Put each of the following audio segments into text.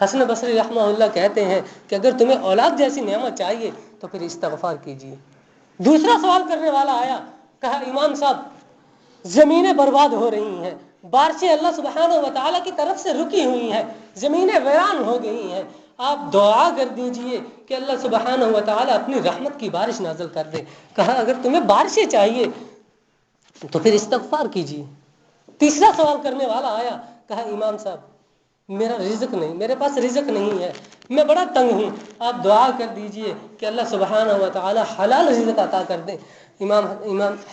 حسن بصری رحمہ اللہ کہتے ہیں کہ اگر تمہیں اولاد جیسی نعمت چاہیے تو پھر استغفار کیجیے۔ دوسرا سوال کرنے والا آیا، کہا امام صاحب زمینیں برباد ہو رہی ہیں، بارشیں اللہ سبحانہ و تعالیٰ کی طرف سے رکی ہوئی ہیں، زمینیں ویران ہو گئی ہیں، آپ دعا کر دیجئے کہ اللہ سبحانہ و تعالیٰ اپنی رحمت کی بارش نازل کر دے۔ کہا اگر تمہیں بارشیں چاہیے تو پھر استغفار کیجیے۔ تیسرا سوال کرنے والا آیا، کہا امام صاحب میرا رزق نہیں، میرے پاس رزق نہیں ہے، میں بڑا تنگ ہوں، آپ دعا کر دیجئے کہ اللہ سبحانہ و تعالی حلال رزق عطا کر دیں۔ امام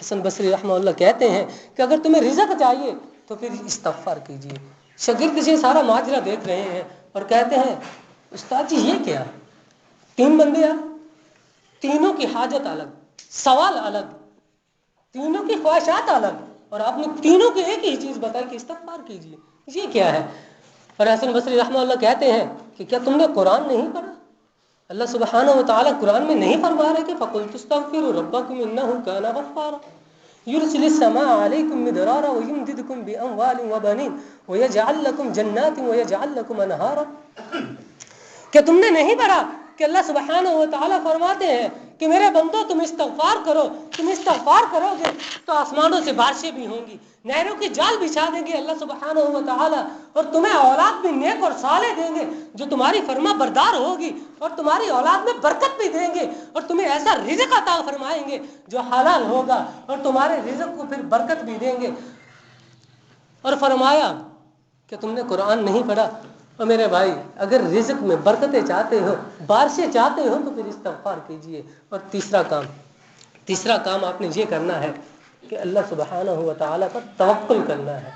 حسن بصری رحمہ اللہ کہتے ہیں کہ اگر تمہیں رزق چاہیے تو پھر استغفار کیجیے۔ شاگرد سے سارا ماجرا دیکھ رہے ہیں اور کہتے ہیں استاد جی یہ کیا، 3 بندے ہیں، تینوں کی حاجت الگ، سوال الگ، تینوں کی خواہشات الگ، اور آپ نے تینوں کی ایک ہی چیز بتائی کہ استغفار کیجیے، یہ کیا ہے؟ اور حسن بصری رحمہ اللہ کہتے ہیں کہ کیا تم نے قرآن نہیں پڑھا؟ اللہ سبحانہ و تعالیٰ قرآن میں نہیں فرما رہے کہ فَقُلْتُ اسْتَغْفِرُوا رَبَّكُمْ إِنَّهُ كَانَ غَفَّارًا يُرْسِلِ السَّمَاءَ عَلَيْكُمْ مِدْرَارًا وَيُمْدِدْكُمْ بِأَمْوَالٍ وَبَنِينَ وَيَجْعَلْ لَكُمْ جَنَّاتٍ وَيَجْعَلْ لَكُمْ أَنْهَارًا۔ کہ تم نے نہیں پڑھا کہ اللہ سبحانہ و تعالیٰ فرماتے ہیں کہ میرے بندو تم استغفار کرو، تم استغفار کرو گے تو آسمانوں سے بارشیں بھی ہوں گی، نہروں کی جال بچھا دیں گے اللہ سبحانہ و تعالیٰ، اور تمہیں اولاد بھی نیک اور صالح دیں گے جو تمہاری فرما بردار ہوگی، اور تمہاری اولاد میں برکت بھی دیں گے، اور تمہیں ایسا رزق عطا فرمائیں گے جو حلال ہوگا، اور تمہارے رزق کو پھر برکت بھی دیں گے۔ اور فرمایا کہ تم نے قرآن نہیں پڑھا۔ اور میرے بھائی اگر رزق میں برکتیں چاہتے ہو، بارشیں چاہتے ہو تو پھر استغفار کیجئے۔ اور تیسرا کام آپ نے یہ کرنا ہے کہ اللہ سبحانہ و تعالیٰ پر توکل کرنا ہے۔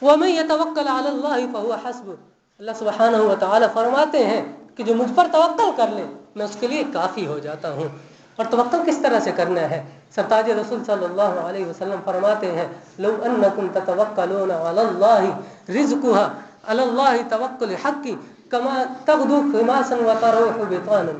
وَمَن يَتَوَكَّلْ عَلَى اللَّهِ فَهُوَ حَسْبُهُ۔ اللہ سبحانہ و تعالیٰ فرماتے ہیں کہ جو مجھ پر توکل کر لے میں اس کے لیے کافی ہو جاتا ہوں۔ اور توکل کس طرح سے کرنا ہے؟ سرتاج رسول صلی اللہ علیہ وسلم فرماتے ہیں لو انکم تتوکلون علی اللہ رزقها علی اللہ توکل حق کما تغدو خماسا وتروح بطانا۔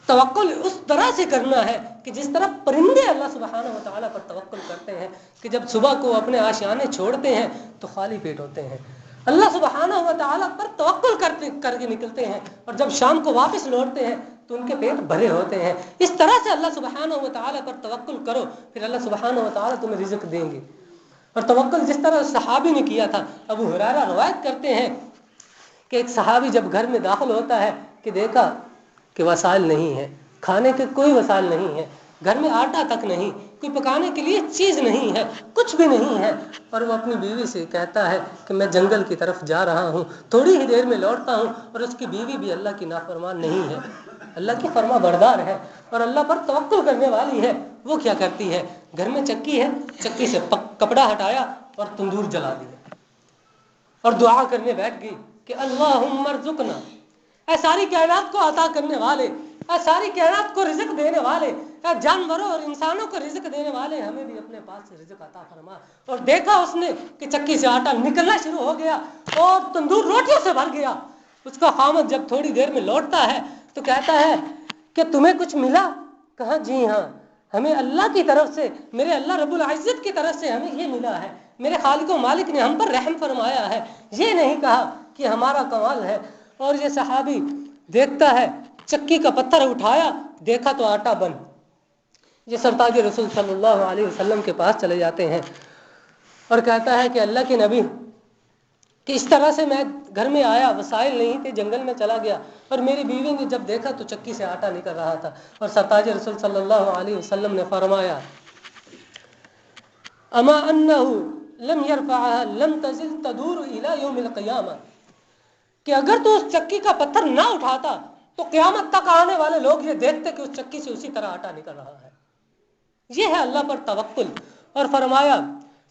توکل اس طرح سے کرنا ہے کہ جس طرح پرندے اللہ سبحانہ و تعالیٰ پر توکل کرتے ہیں کہ جب صبح کو اپنے آشیانے چھوڑتے ہیں تو خالی پیٹ ہوتے ہیں، اللہ سبحانہ و تعالیٰ پر توکل کر کے نکلتے ہیں، اور جب شام کو واپس لوٹتے ہیں تو ان کے پیٹ بھرے ہوتے ہیں۔ اس طرح سے اللہ سبحانہ و تعالیٰ پر توکل کرو، پھر اللہ سبحانہ و تعالیٰ تمہیں رزق دیں گے۔ اور توکل جس طرح صحابی نے کیا تھا، ابو ہریرہ روایت کرتے ہیں کہ ایک صحابی جب گھر میں داخل ہوتا ہے کہ دیکھا کہ وسائل نہیں ہے، کھانے کے کوئی وسائل نہیں ہے، گھر میں آٹا تک نہیں، کوئی پکانے کے لیے چیز نہیں ہے، کچھ بھی نہیں ہے، اور وہ اپنی بیوی سے کہتا ہے کہ میں جنگل کی طرف جا رہا ہوں، تھوڑی ہی دیر میں لوٹتا ہوں، اور اس کی بیوی بھی اللہ کی نافرمان نہیں ہے، اللہ کی فرما بردار ہے اور اللہ پر توکل کرنے والی ہے۔ وہ کیا کرتی ہے؟ گھر میں چکی ہے، چکی سے کپڑا ہٹایا اور تندور جلا دیا اور دعا کرنے بیٹھ گئی کہ اللہم ارزقنا، اے ساری کائنات کو عطا کرنے والے، اے ساری کائنات کو رزق دینے والے، اے جانوروں اور انسانوں کو رزق دینے والے، ہمیں بھی اپنے پاس سے رزق عطا فرما۔ اور دیکھا اس نے کہ چکی سے آٹا نکلنا شروع ہو گیا اور تندور روٹیوں سے بھر گیا۔ اس کا خامد جب تھوڑی دیر میں لوٹتا ہے تو کہتا ہے کہ تمہیں کچھ ملا؟ کہا جی ہاں، ہمیں اللہ کی طرف سے، میرے اللہ رب العزت کی طرف سے ہمیں یہ ملا ہے، میرے خالق و مالک نے ہم پر رحم فرمایا ہے، یہ نہیں کہا کہ ہمارا کمال ہے۔ اور یہ صحابی دیکھتا ہے، چکی کا پتھر اٹھایا، دیکھا تو آٹا بن۔ یہ سرتاج رسول صلی اللہ علیہ وسلم کے پاس چلے جاتے ہیں اور کہتا ہے کہ اللہ کے نبی کہ اس طرح سے میں گھر میں آیا، وسائل نہیں تھے، جنگل میں چلا گیا، اور میری بیوی نے جب دیکھا تو چکی سے آٹا نکل رہا تھا، اور سرتاج رسول صلی اللہ علیہ وسلم نے فرمایا اما انہ لم يرفعها لم تزل تدور الى یوم القیامہ، کہ اگر تو اس چکی کا پتھر نہ اٹھاتا تو قیامت تک آنے والے لوگ یہ دیکھتے کہ اس چکی سے اسی طرح آٹا نکل رہا ہے۔ یہ ہے اللہ پر توکل۔ اور فرمایا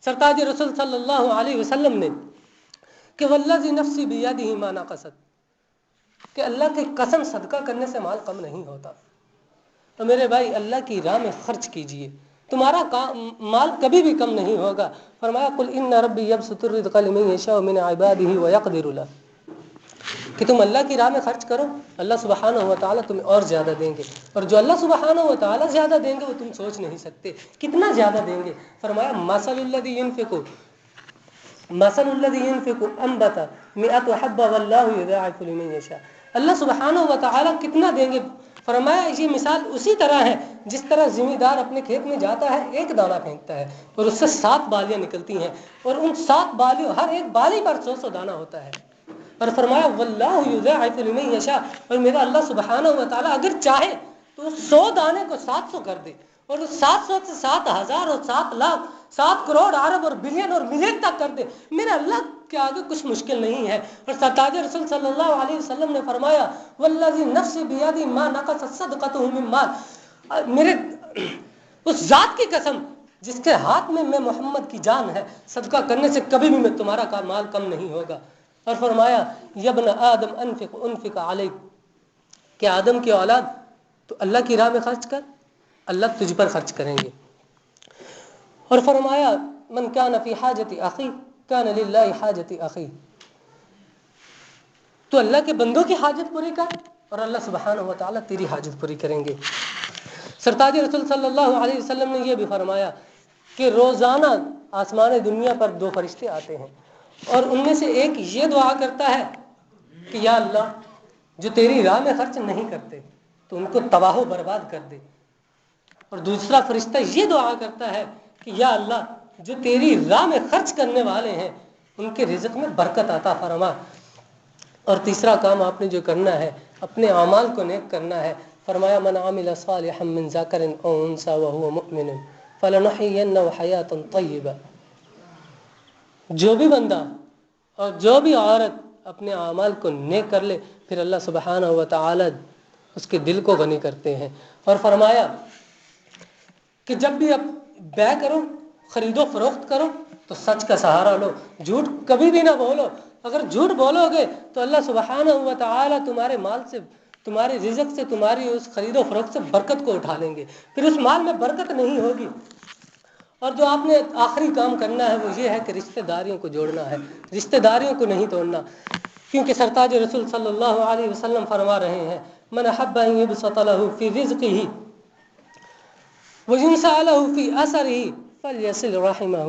سرتاج رسول صلی اللہ علیہ وسلم نے کہ والذی نفسی بیدہ ما نقصت، کہ اللہ کی قسم صدقہ کرنے سے مال کم نہیں ہوتا۔ تو میرے بھائی اللہ کی راہ میں خرچ کیجئے، تمہارا مال کبھی بھی کم نہیں ہوگا۔ فرمایا قل ان ربی یبسط الرزق لمن یشاء من عباده ویقدر له، کہ تم اللہ کی راہ میں خرچ کرو، اللہ سبحانہ و تعالیٰ تمہیں اور زیادہ دیں گے، اور جو اللہ سبحانہ و تعالیٰ زیادہ دیں گے وہ تم سوچ نہیں سکتے کتنا زیادہ دیں گے۔ فرمایا مثل الذی ينفق مثل الذي ينفق انبت 100 حبة والله يضاعف لمن يشاء. اللہ سبحانہ و تعالیٰ کتنا دیں گے. فرمایا یہ مثال اسی طرح ہے جس طرح زمیندار اپنے کھیت میں جاتا ہے، ایک دانہ پھینکتا ہے اور اس سے 7 بالیاں نکلتی ہیں، اور ان 7 بالیوں ہر ایک بالی پر 100 دانہ ہوتا ہے. اور فرمایا واللہ یضاعف لمن یشاء، اور میرا اللہ سبحانہ و تعالیٰ اگر چاہے تو 100 دانے کو 700 کر دے، اور اس 700 سے 7,000 اور 7 لاکھ 7 کروڑ ارب اور بلین اور ملین تک کر دے. میرا اللہ کے آگے کچھ مشکل نہیں ہے. اور سرتاج رسول صلی اللہ علیہ وسلم نے فرمایا والذی نفسی بیدی ما نقصت صدقۃ من مال، میرے اس ذات کی قسم جس کے ہاتھ میں محمد کی جان ہے، صدقہ کرنے سے کبھی بھی میں تمہارا مال کم نہیں ہوگا. اور فرمایا یا ابن آدم انفق علیک، کہ آدم کی اولاد تو اللہ کی راہ میں خرچ کر، اللہ تجھ پر خرچ کریں گے. اور فرمایا من کان فی حاجت اخی کان للہ حاجت اخی، تو اللہ کے بندوں کی حاجت پوری کر اور اللہ سبحانہ و تعالیٰ تیری حاجت پوری کریں گے. سرتاج رسول صلی اللہ علیہ وسلم نے یہ بھی فرمایا کہ روزانہ آسمان دنیا پر 2 فرشتے آتے ہیں، اور ان میں سے ایک یہ دعا کرتا ہے کہ یا اللہ جو تیری راہ میں خرچ نہیں کرتے تو ان کو تباہ و برباد کر دے. اور دوسرا فرشتہ یہ دعا کرتا ہے کہ یا اللہ جو تیری راہ میں خرچ کرنے والے ہیں ان کے رزق میں برکت عطا فرما. اور تیسرا کام آپ نے جو کرنا ہے اپنے اعمال کو نیک کرنا ہے. فرمایا من عمل صالحا من ذکر او انثى وهو مؤمن فلنحيينه حیاتا طیبہ، جو بھی بندہ اور جو بھی عورت اپنے اعمال کو نیک کر لے پھر اللہ سبحانہ و تعالی اس کے دل کو غنی کرتے ہیں. اور فرمایا کہ جب بھی آپ بیع کرو، خرید و فروخت کرو تو سچ کا سہارا لو، جھوٹ کبھی بھی نہ بولو. اگر جھوٹ بولو گے تو اللہ سبحانہ و تعالی تمہارے مال سے، تمہارے رزق سے، تمہاری اس خرید و فروخت سے برکت کو اٹھا لیں گے، پھر اس مال میں برکت نہیں ہوگی. اور جو آپ نے آخری کام کرنا ہے وہ یہ ہے کہ رشتہ داریوں کو جوڑنا ہے، رشتہ داریوں کو نہیں توڑنا. کیونکہ سرتاج رسول صلی اللہ علیہ وسلم فرما رہے ہیں من احب ان یبسط له فی رزقه وینسى له فی اثره فلیصل رحمه،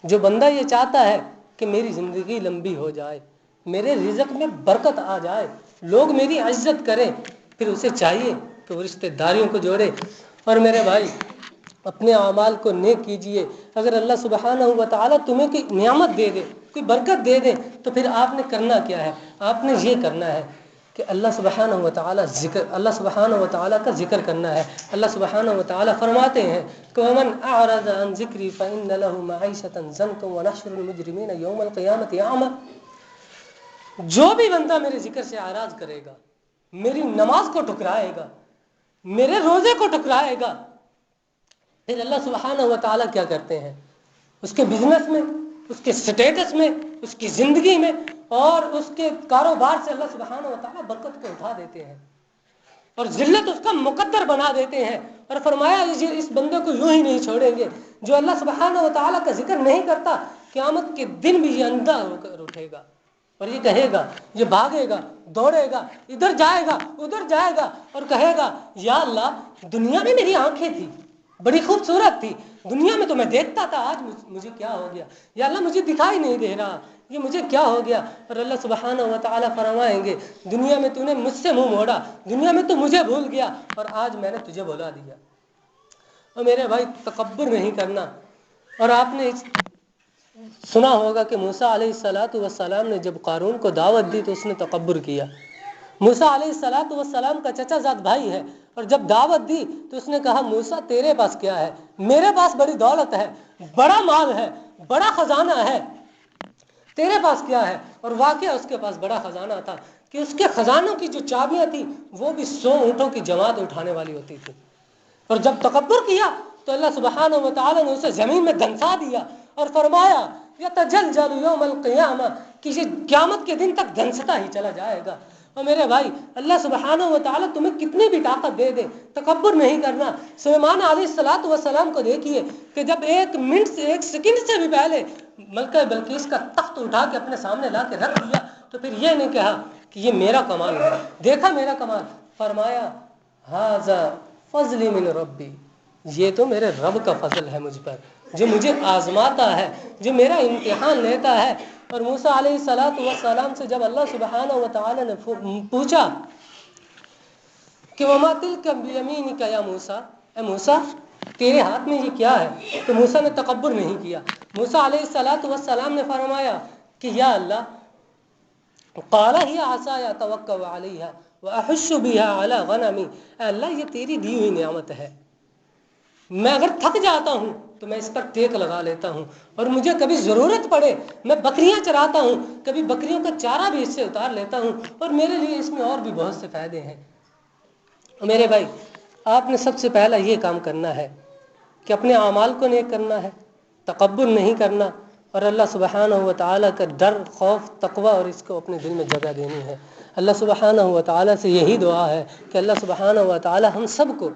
جو بندہ یہ چاہتا ہے کہ میری زندگی لمبی ہو جائے، میرے رزق میں برکت آ جائے، لوگ میری عزت کریں، پھر اسے چاہیے کہ وہ رشتہ داریوں کو جوڑے. اور میرے بھائی اپنے اعمال کو نیک کیجئے. اگر اللہ سبحانہ و تعالیٰ تمہیں کوئی نعمت دے دے، کوئی برکت دے دے، تو پھر آپ نے کرنا کیا ہے؟ آپ نے یہ کرنا ہے کہ اللہ سبحانہ و تعالیٰ کا ذکر کرنا ہے. اللہ سبحانہ و تعالیٰ فرماتے ہیں کہ وَمَنْ أَعْرَضَ عَنْ ذِكْرِي فَإِنَّ لَهُ مَعِيشَةً ضَنْكًا وَنَحْشُرُ الْمُجْرِمِينَ يَوْمَ الْقِيَامَةِ أَعْمَى، جو بھی بندہ میرے ذکر سے اعراض کرے گا، میری نماز کو ٹھکرائے گا، میرے روزے کو ٹھکرائے گا، پھر اللہ سبحانہ و تعالیٰ کیا کرتے ہیں؟ اس کے بزنس میں، اس کے سٹیٹس میں، اس کی زندگی میں اور اس کے کاروبار سے اللہ سبحانہ و تعالیٰ برکت کو اٹھا دیتے ہیں اور ذلت اس کا مقدر بنا دیتے ہیں. اور فرمایا اس بندے کو یوں ہی نہیں چھوڑیں گے جو اللہ سبحانہ و تعالیٰ کا ذکر نہیں کرتا، قیامت کے دن بھی یہ اندھا ہو کر اٹھے گا اور یہ کہے گا، یہ بھاگے گا، دوڑے گا، ادھر جائے گا، ادھر جائے گا، اور کہے گا یا اللہ دنیا میں میری آنکھیں تھی، بڑی خوبصورت تھی، دنیا میں تو میں دیکھتا تھا، آج مجھے کیا ہو گیا؟ یا اللہ مجھے دکھائی نہیں دے رہا، یہ مجھے کیا ہو گیا؟ اور اللہ سبحانہ و تعالیٰ فرمائیں گے دنیا میں تو نے مجھ سے منہ موڑا، دنیا میں تو مجھے بھول گیا اور آج میں نے تجھے بھلا دیا. اور میرے بھائی تکبر نہیں کرنا. اور آپ نے سنا ہوگا کہ موسیٰ علیہ السلام نے جب قارون کو دعوت دی تو اس نے تکبر کیا. موسیٰ علیہ السلام کا چچا زاد بھائی ہے، اور جب دعوت دی تو اس نے کہا موسیٰ تیرے پاس کیا ہے؟ میرے پاس بڑی دولت ہے، بڑا مال ہے، بڑا خزانہ ہے، تیرے پاس کیا ہے؟ اور واقعہ اس کے پاس بڑا خزانہ تھا کہ اس کے خزانوں کی جو چابیاں تھیں وہ بھی 100 اونٹوں کی جماعت اٹھانے والی ہوتی تھی. اور جب تکبر کیا تو اللہ سبحانہ و تعالیٰ نے اسے زمین میں دھنسا دیا اور فرمایا یتجلجل یوم القیامہ، کہ یہ قیامت کے دن تک دھنستا ہی چلا جائے گا. اور میرے بھائی اللہ سبحانہ و تعالیٰ تمہیں کتنی بھی طاقت دے دے، تکبر نہیں کرنا. سلیمان علیہ السلام کو دیکھیے کہ جب 1 منٹ سے 1 سیکنڈ سے بھی پہلے ملکہ بلقیس کا تخت اٹھا کے اپنے سامنے لا کے رکھ دیا تو پھر یہ نہیں کہا کہ یہ میرا کمال ہے، دیکھا میرا کمال. فرمایا ھذا فضلی من ربی، یہ تو میرے رب کا فضل ہے مجھ پر. جو مجھے آزماتا ہے، جو میرا امتحان لیتا ہے۔ اور موسیٰ علیہ السلام سے جب اللہ سبحانہ و تعالی نے پوچھا کہ وما تلک بیمینک یا موسیٰ، اے موسیٰ تیرے ہاتھ میں یہ کیا ہے؟ تو موسیٰ نے تکبر نہیں کیا۔ موسیٰ علیہ السلام نے فرمایا کہ یا اللہ، قال ہی عصای اتوکأ علیہا واحش بها علی غنمی، اے اللہ یہ تیری دی ہوئی نعمت ہے، میں اگر تھک جاتا ہوں تو میں اس پر ٹیک لگا لیتا ہوں، اور مجھے کبھی ضرورت پڑے میں بکریاں چراتا ہوں، کبھی بکریوں کا چارہ بھی اس سے اتار لیتا ہوں، اور میرے لیے اس میں اور بھی بہت سے فائدے ہیں۔ میرے بھائی، آپ نے سب سے پہلا یہ کام کرنا ہے کہ اپنے اعمال کو نیک کرنا ہے، تکبر نہیں کرنا، اور اللہ سبحانہ و تعالیٰ کا ڈر، خوف، تقوی اور اس کو اپنے دل میں جگہ دینی ہے۔ اللہ سبحانہ و تعالیٰ سے یہی دعا ہے کہ اللہ سبحانہ و تعالیٰ ہم سب کو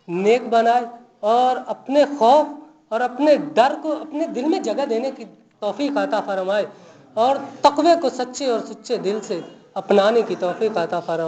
نیک بنائے، اور اپنے خوف اور اپنے ڈر کو اپنے دل میں جگہ دینے کی توفیق عطا فرمائے، اور تقوی کو سچے اور سچے دل سے اپنانے کی توفیق عطا فرمائے۔